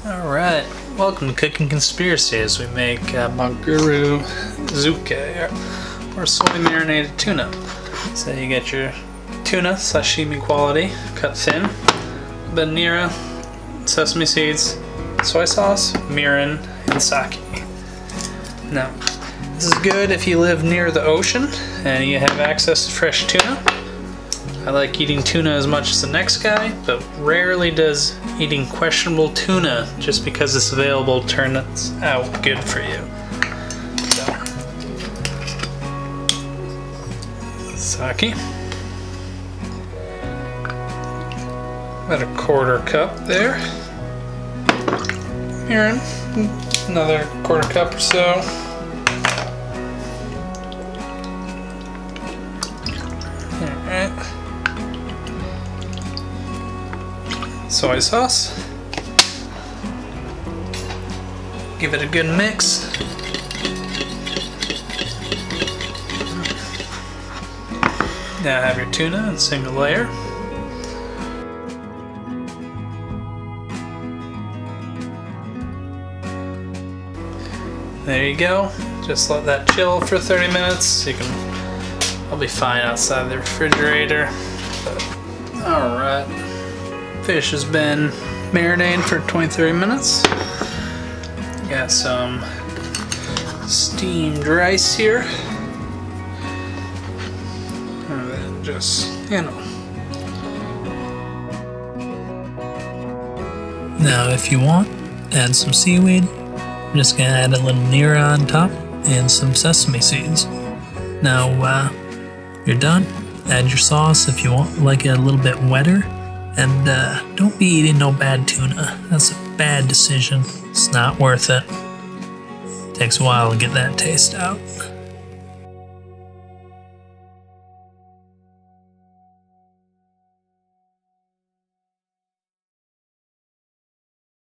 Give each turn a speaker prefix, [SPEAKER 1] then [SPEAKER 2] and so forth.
[SPEAKER 1] Alright, welcome to Cooking Conspiracy as we make Maguro Zuke or Soy Marinated Tuna. So you get your tuna, sashimi quality, cut thin, a bit of Nira, sesame seeds, soy sauce, mirin, and sake. Now, this is good if you live near the ocean and you have access to fresh tuna. I like eating tuna as much as the next guy, but rarely does eating questionable tuna just because it's available turn out good for you. So, sake. About a quarter cup there. Mirin, another quarter cup or so. Alright. Soy sauce. Give it a good mix. Now have your tuna in a single layer. There you go. Just let that chill for 30 minutes. I'll be fine outside the refrigerator. Alright. Fish has been marinated for 20-30 minutes. Got some steamed rice here. And then just, Now if you want, add some seaweed. I'm just gonna add a little Nira on top and some sesame seeds. Now you're done. Add your sauce if you want, like it a little bit wetter. And don't be eating no bad tuna. That's a bad decision. It's not worth it. Takes a while to get that taste out.